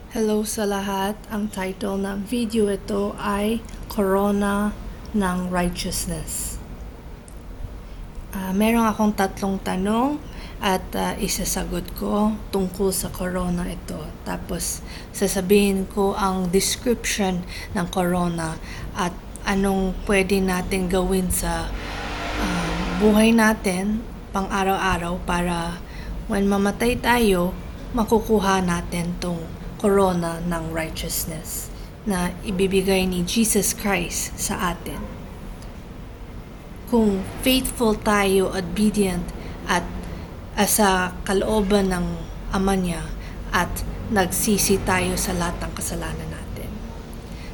Hello sa lahat. Ang title ng video ito ay Corona ng Righteousness. Meron akong tatlong tanong at isasagot ko tungkol sa corona ito. Tapos sasabihin ko ang description ng corona at anong pwede natin gawin sa buhay natin pang araw-araw para when mamatay tayo, makukuha natin tong corona ng righteousness na ibibigay ni Jesus Christ sa atin. Kung faithful tayo, obedient at sa kalooban ng Ama niya at nagsisi tayo sa lahat ng kasalanan natin.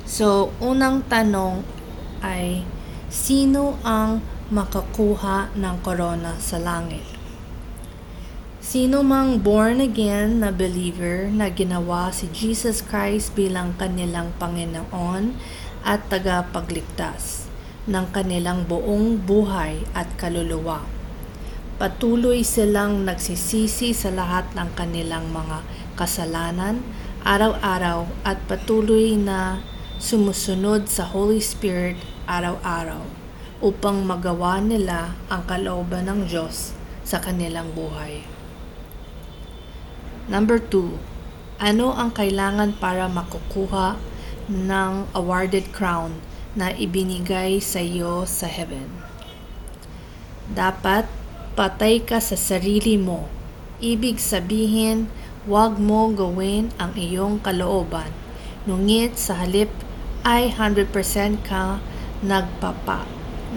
So, unang tanong ay, sino ang makakuha ng corona sa langit? Sino mang born again na believer na ginawa si Jesus Christ bilang kanilang Panginoon at tagapagligtas ng kanilang buong buhay at kaluluwa. Patuloy silang nagsisisi sa lahat ng kanilang mga kasalanan araw-araw at patuloy na sumusunod sa Holy Spirit araw-araw upang magawa nila ang kalooban ng Diyos sa kanilang buhay. Number 2, ano ang kailangan para makukuha ng awarded crown na ibinigay sa iyo sa heaven? Dapat patay ka sa sarili mo. Ibig sabihin, huwag mo gawin ang iyong kalooban. Ngunit sa halip ay 100% ka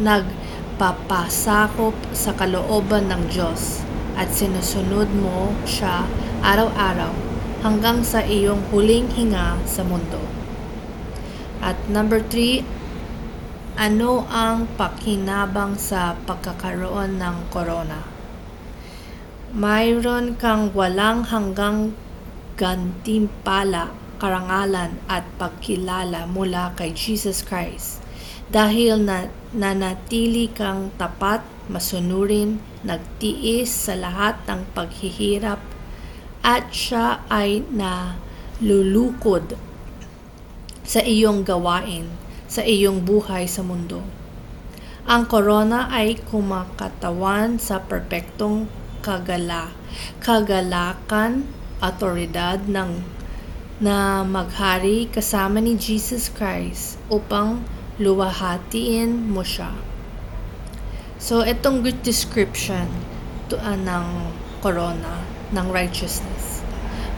nagpapasakop sa kalooban ng Diyos at sinusunod mo siya araw-araw hanggang sa iyong huling hinga sa mundo. At number 3, ano ang pakinabang sa pagkakaroon ng corona? Mayroon kang walang hanggang gantimpala, karangalan at pagkilala mula kay Jesus Christ dahil nanatili kang tapat, masunurin, nagtiis sa lahat ng paghihirap at siya ay nalulukod sa iyong gawain, sa iyong buhay sa mundo. Ang corona ay kumakatawan sa perpektong kagalakan, autoridad na maghari kasama ni Jesus Christ upang luwahatiin mo siya. So, itong good description ng corona ng righteousness.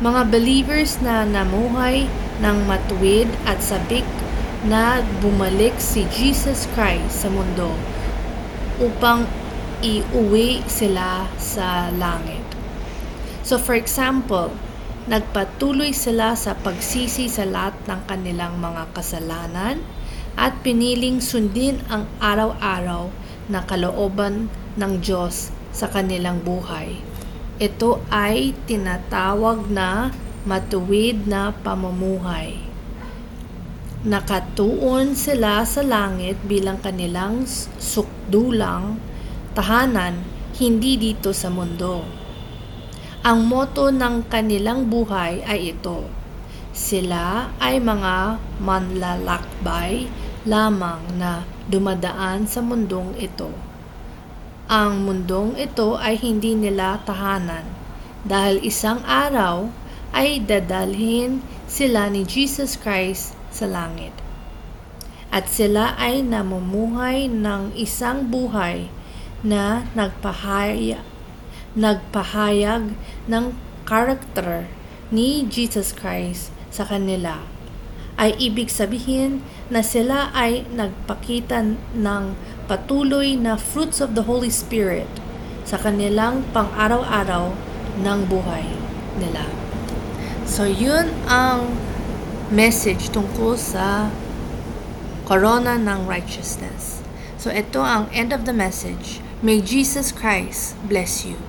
Mga believers na namuhay ng matuwid at sabik na bumalik si Jesus Christ sa mundo upang iuwi sila sa langit. So for example, nagpatuloy sila sa pagsisi sa lahat ng kanilang mga kasalanan at piniling sundin ang araw-araw na kalooban ng Diyos sa kanilang buhay. Ito ay tinatawag na matuwid na pamumuhay. Nakatuon sila sa langit bilang kanilang sukdulang tahanan, hindi dito sa mundo. Ang motto ng kanilang buhay ay ito: sila ay mga manlalakbay lamang na dumadaan sa mundong ito. Ang mundong ito ay hindi nila tahanan dahil isang araw ay dadalhin sila ni Jesus Christ sa langit. At sila ay namumuhay ng isang buhay na nagpahayag ng karakter ni Jesus Christ sa kanila. Ay ibig sabihin na sila ay nagpakita ng patuloy na fruits of the Holy Spirit sa kanilang pang-araw-araw ng buhay nila. So, yun ang message tungkol sa corona ng righteousness. So, ito ang end of the message. May Jesus Christ bless you.